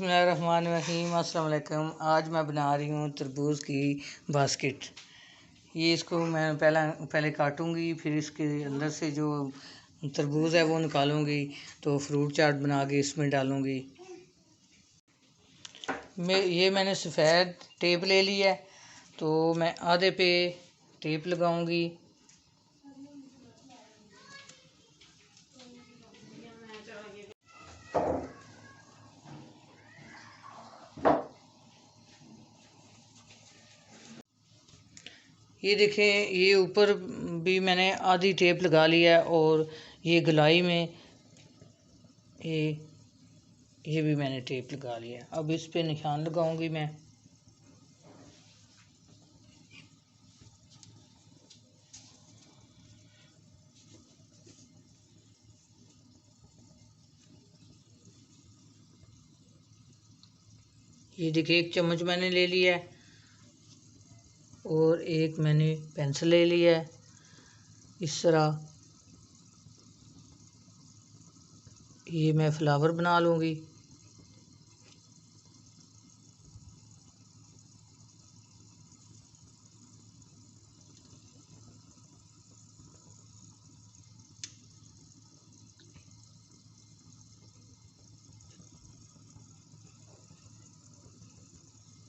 बिस्मिल्लाहिर्रहमानिर्रहीम। अस्सलाम वालेकुम। आज मैं बना रही हूँ तरबूज़ की बास्केट। ये इसको मैं पहले काटूंगी, फिर इसके अंदर से जो तरबूज़ है वो निकालूंगी, तो फ्रूट चाट बना के इसमें डालूंगी। मैंने सफ़ेद टेप ले ली है, तो मैं आधे पे टेप लगाऊंगी। ये देखें, ये ऊपर भी मैंने आधी टेप लगा लिया है, और ये गलाई में ये भी मैंने टेप लगा लिया है। अब इस पे निशान लगाऊंगी मैं। ये देखिए, एक चम्मच मैंने ले लिया है और एक मैंने पेंसिल ले लिया है। इस तरह ये मैं फ्लावर बना लूँगी।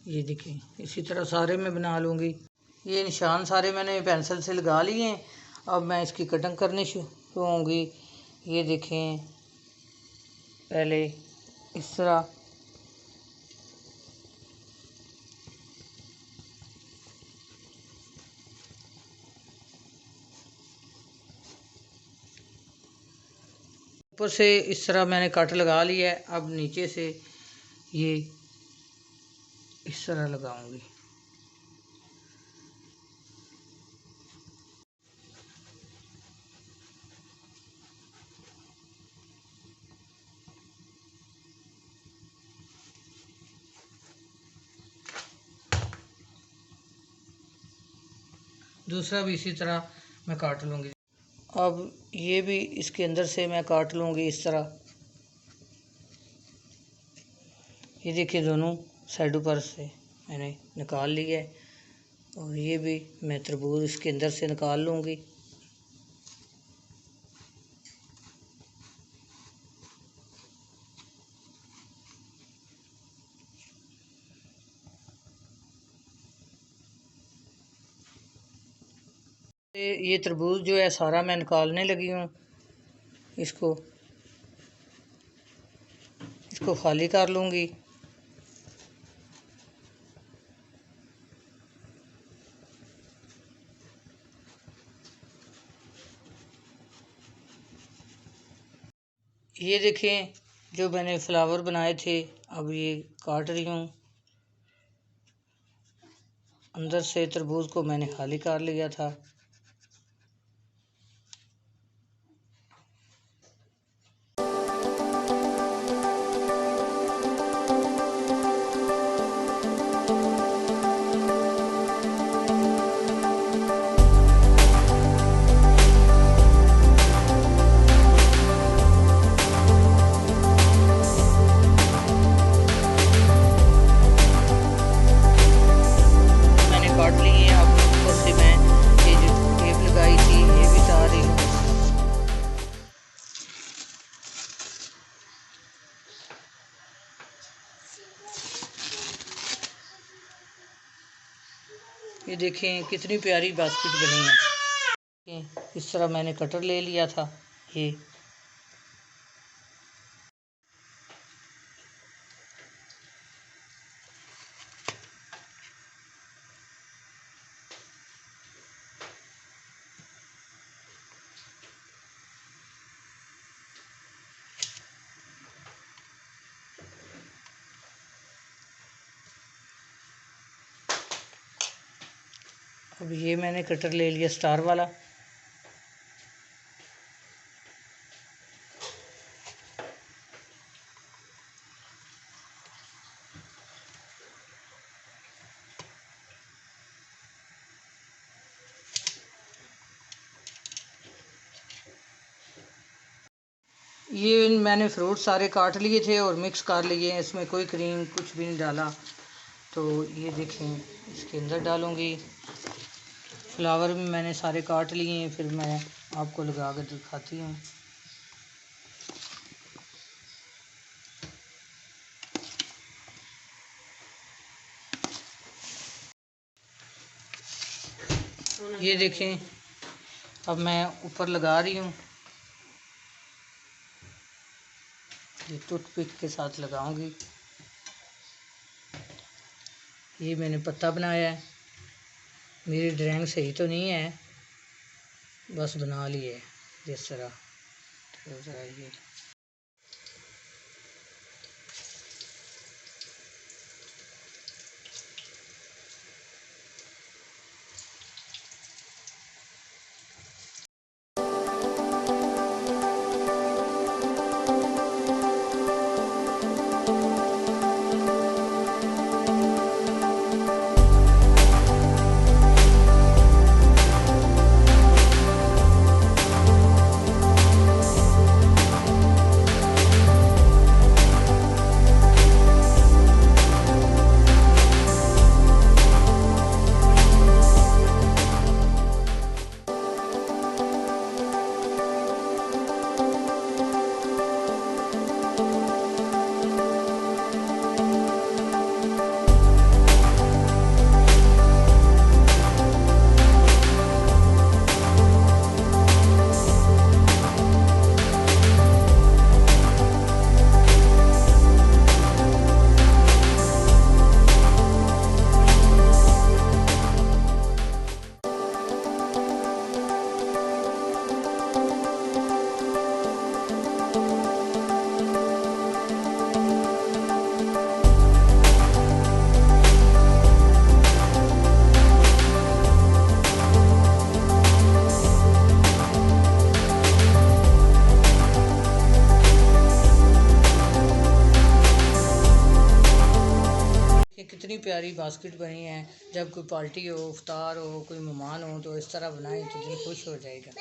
ये देखिए, इसी तरह सारे मैं बना लूँगी। ये निशान सारे मैंने पेंसिल से लगा लिए हैं। अब मैं इसकी कटिंग करनी शुरू होंगी। ये देखें, पहले इस तरह ऊपर से इस तरह मैंने कट लगा लिया है। अब नीचे से ये इस तरह लगाऊंगी। दूसरा भी इसी तरह मैं काट लूँगी। अब ये भी इसके अंदर से मैं काट लूँगी इस तरह। ये देखिए, दोनों साइडों पर से मैंने निकाल लिया है, और ये भी मैं तरबूज इसके अंदर से निकाल लूँगी। ये तरबूज जो है सारा मैं निकालने लगी हूँ। इसको खाली कर लूँगी। ये देखें, जो मैंने फ्लावर बनाए थे, अब ये काट रही हूँ। अंदर से तरबूज को मैंने खाली कर लिया था। काट ली है। अब ऊपर से मैं ये जो टेप लगाई थी ये भी उतार रही हूँ। ये देखें, कितनी प्यारी बास्केट बनी है। इस तरह मैंने कटर ले लिया था। ये अब ये मैंने कटर ले लिया स्टार वाला। ये मैंने फ्रूट सारे काट लिए थे और मिक्स कर लिए हैं, इसमें कोई क्रीम कुछ भी नहीं डाला। तो ये देखें, इसके अंदर डालूँगी। फ्लावर भी मैंने सारे काट लिए हैं, फिर मैं आपको लगा कर दिखाती हूँ। ये देखें, अब मैं ऊपर लगा रही हूँ, ये टूथपिक के साथ लगाऊंगी। ये मैंने पत्ता बनाया है, मेरी ड्राइंग सही तो नहीं है, बस बना लिए जिस तरह। तो ज़रा कितनी प्यारी बास्केट बनी है। जब कोई पार्टी हो, इफ्तार हो, कोई मेहमान हो तो इस तरह बनाएं तो दिल खुश हो जाएगा।